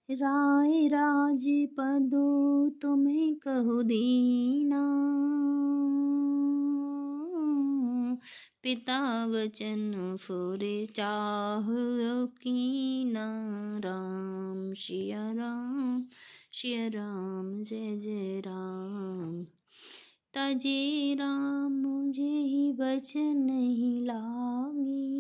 राय राजपदो तुम्हें कहु दीना, पिता वचन फुरे चाह कीना। राम सिया राम सिया राम जय जय राम। तजे राम मुझे ही बचन नहीं लागी,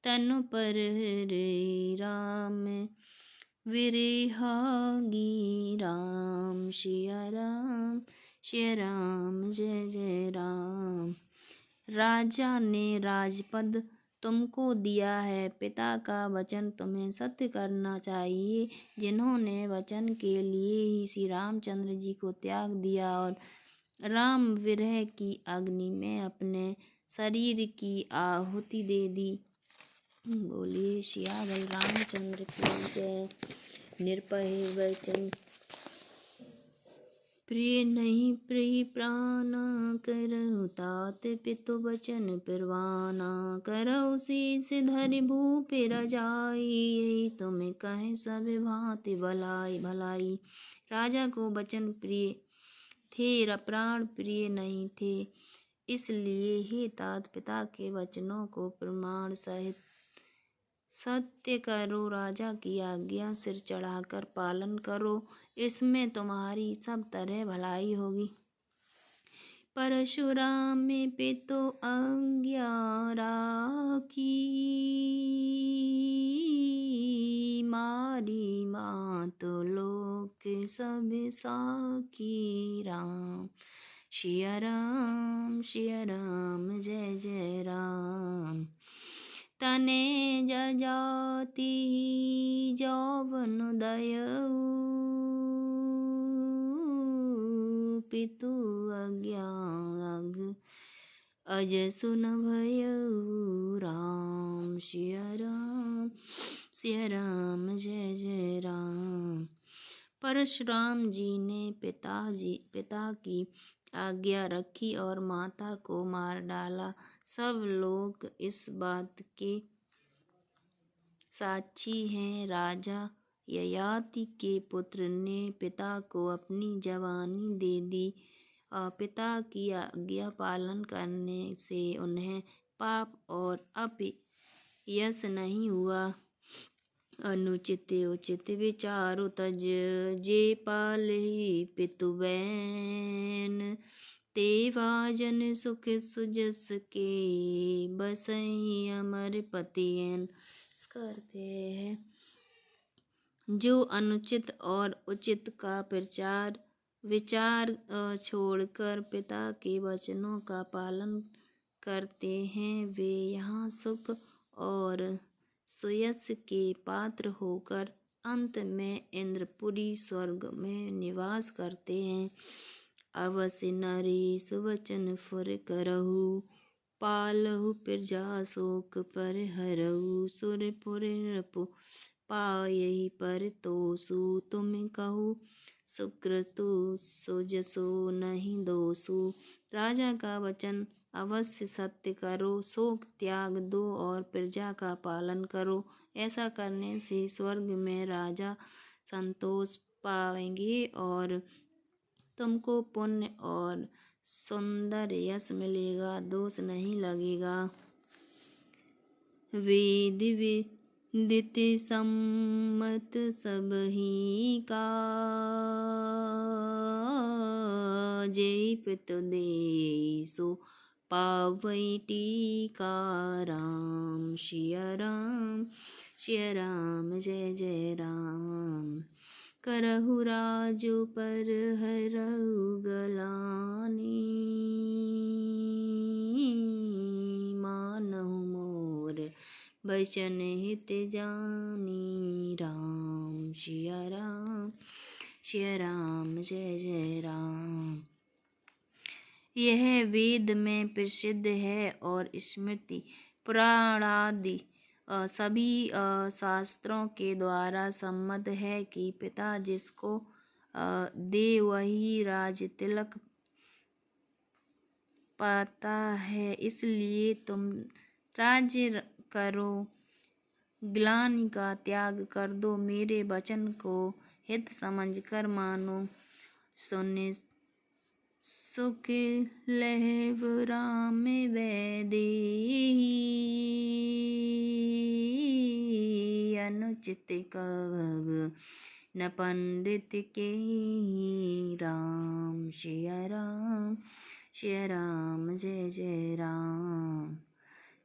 तनु पर हरे राम विरहागी। राम सिया राम जय जय राम। राजा ने राजपद तुमको दिया है, पिता का वचन तुम्हें सत्य करना चाहिए। जिन्होंने वचन के लिए ही श्री रामचंद्र जी को त्याग दिया और राम विरह की अग्नि में अपने शरीर की आहुति दे दी। बोलिए सियावर रामचंद्र की जय। निर्भय वचन प्रिय नहीं प्रिय प्राण, करहु तात पितु वचन परवाना। करहु शीस धरि भूपि रजाई, यही तुम्हें कहे सब भांति भलाई भलाई। राजा को वचन प्रिय थे, प्राण प्रिय नहीं थे, इसलिए ही तात पिता के वचनों को प्रमाण सहित सत्य करो। राजा की आज्ञा सिर चढ़ाकर पालन करो, इसमें तुम्हारी सब तरह भलाई होगी। परशुराम में पितु आज्ञा राखी, मारी मातु लोक सब साखी। राम सिया राम जय जय राम। तने जजाति जौवन दयऊ, पितु आज्ञा अज सुन भयऊ। राम सिया राम जय जय राम। परशुराम जी ने पिता की आज्ञा रखी और माता को मार डाला। सब लोग इस बात के साक्षी हैं। राजा ययाति के पुत्र ने पिता को अपनी जवानी दे दी। पिता की आज्ञा पालन करने से उन्हें पाप और अपयश नहीं हुआ। अनुचित उचित विचारु तज, जे पालहि पितु बैन। ते भाजन सुख सुजस के, बसई अमर पतियन। करते हैं जो अनुचित और उचित का विचार छोड़कर पिता के वचनों का पालन करते हैं, वे यहाँ सुख और सुयश के पात्र होकर अंत में इंद्रपुरी स्वर्ग में निवास करते हैं। अवश्य नरेश वचन फुर करहु, पालहु प्रजा शोक परिहरहु। सुरपुर नृप पायहि परितोषु, तुम कहु सुकृतु सुजसो नहीं दोषु। राजा का वचन अवश्य सत्य करो, शोक त्याग दो और प्रजा का पालन करो। ऐसा करने से स्वर्ग में राजा संतोष पाएंगे और तुमको पुण्य और सुंदर यश मिलेगा, दोष नहीं लगेगा। वेद विदित सम्मत सब ही का, जय पितु देसो पावई टीका। राम सिया राम जय जय राम। करहु राजो पर हरहु गलानी, मानहु मोर वचन हित जानी। राम सिया राम जय जय राम। यह वेद में प्रसिद्ध है और स्मृति पुराण आदि सभी शास्त्रों के द्वारा सम्मत है कि पिता जिसको दे वही राज तिलक पाता है। इसलिए तुम राज्य करो, ग्लानि का त्याग कर दो, मेरे वचन को हित समझ कर मानो। सुने सुख लहव राम वैदेही, अनुचित कवग न पंडित के। राम सिया राम, सिया राम, जय जय राम।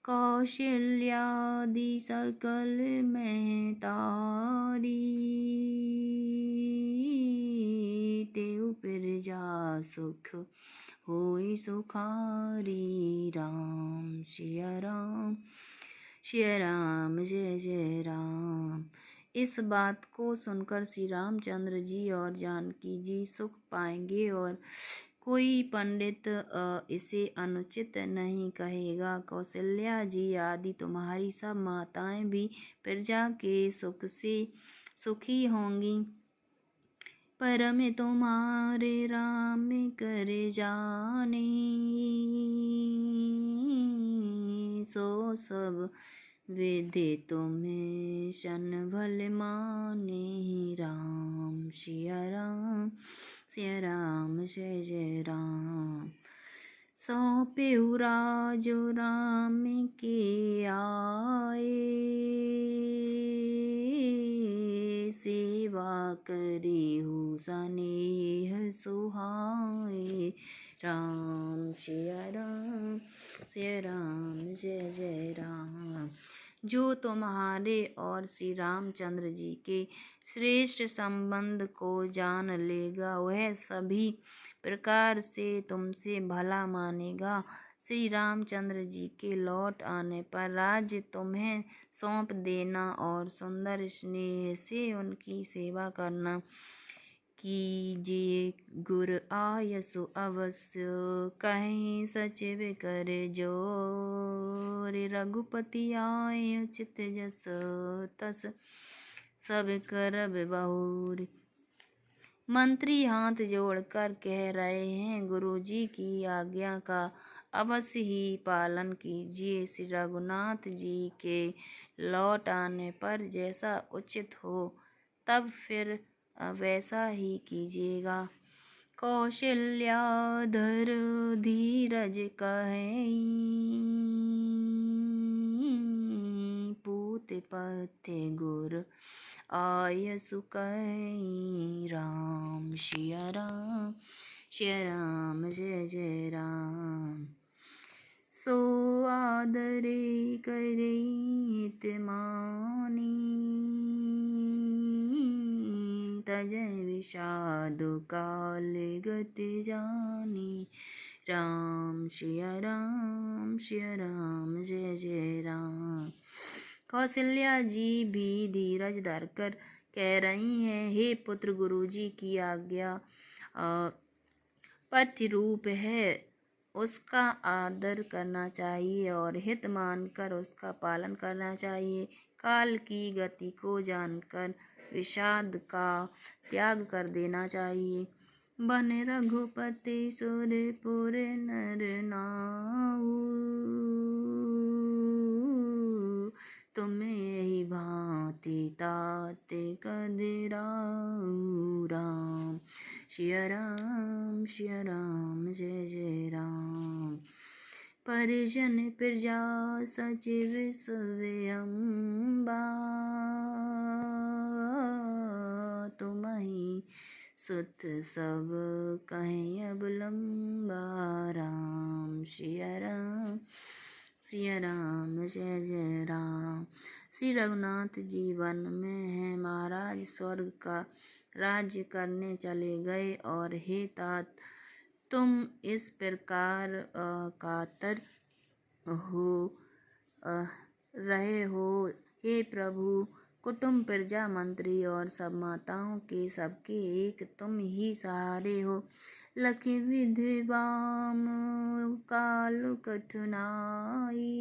कौशल्यादि सकल में तारी, तेउ प्रजा सुख होई सुखारी। राम सिया राम, सिया राम, जय जय राम। इस बात को सुनकर श्री रामचंद्र जी और जानकी जी सुख पाएंगे और कोई पंडित इसे अनुचित नहीं कहेगा। कौशल्या जी आदि तुम्हारी सब माताएं भी प्रजा के सुख से सुखी होंगी। परम तुम्हारे राम कर जाने, सो सब विधि तुम्हें शन भल माने। राम सिया राम, सिया राम, जय जय राम। सौंपेउ राजो राम के आए, सेवा करेहु सनेह सुहाए। राम सिया राम, सिया राम, जय जय राम। जो तुम्हारे और श्री रामचंद्र जी के श्रेष्ठ संबंध को जान लेगा, वह सभी प्रकार से तुमसे भला मानेगा। श्री रामचंद्र जी के लौट आने पर राज्य तुम्हें सौंप देना और सुंदर स्नेह से उनकी सेवा करना। कीजिए गुर आयसु अवश्य, कहीं सचिव कर जोर। रघुपति आए उचित जस, तस सब करब बहुर। मंत्री हाथ जोड़कर कह रहे हैं, गुरुजी की आज्ञा का अवश्य ही पालन कीजिए। श्री रघुनाथ जी के लौट आने पर जैसा उचित हो तब फिर वैसा ही कीजिएगा। कौशल्याधर धीरज कहें, पूत पथ्य गुर आयसु कहें। राम सिया राम, सिया राम, जय जय राम। सो आदरे करे हित मानी, तजय विषाद काल गति जानी। राम सिया राम, सिया राम, जय जय राम। कौशल्या जी भी धीरज धरकर कह रही हैं, हे पुत्र, गुरुजी की आज्ञा पथ्य रूप है, उसका आदर करना चाहिए और हित मानकर उसका पालन करना चाहिए। काल की गति को जानकर विषाद का त्याग कर देना चाहिए। बन रघुपति सुरपुर नर नाऊ, तुम्हें यही भांति तात कदराऊ। राम सिया राम, सिया राम, जय जय राम। परिजन प्रजा सचिव स्वयंबा, तुम्हि सुत सब कहें अब लंबा। राम सिया राम, सिया राम, जय जय राम। श्री रघुनाथ जी वन में है, महाराज स्वर्ग का राज्य करने चले गए और हे तात, तुम इस प्रकार कातर हो रहे हो। हे प्रभु, कुटुंब प्रजा मंत्री और सब माताओं के सबके एक तुम ही सहारे हो। लख विधवाम काल कठिनाई,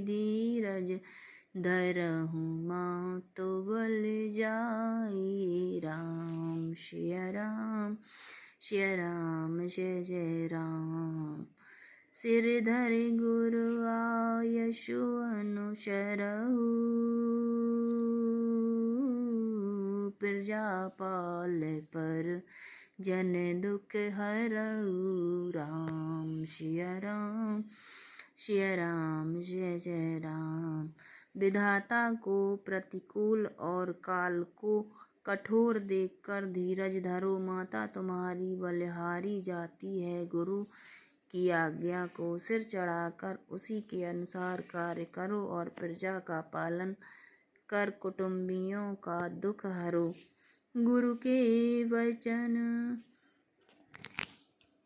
धीरज धरहु मातु बल जाई। राम सिया राम, सिया राम, जय जय राम। सिर धरि गुरु आयसु शरहु प्रजापाल पर जन दुख हरऊ। राम सिया राम जय जय राम। विधाता को प्रतिकूल और काल को कठोर देखकर धीरज धरो। माता तुम्हारी बलिहारी जाती है। गुरु की आज्ञा को सिर चढ़ाकर उसी के अनुसार कार्य करो और प्रजा का पालन कर कुटुंबियों का दुख हरो। गुरु के वचन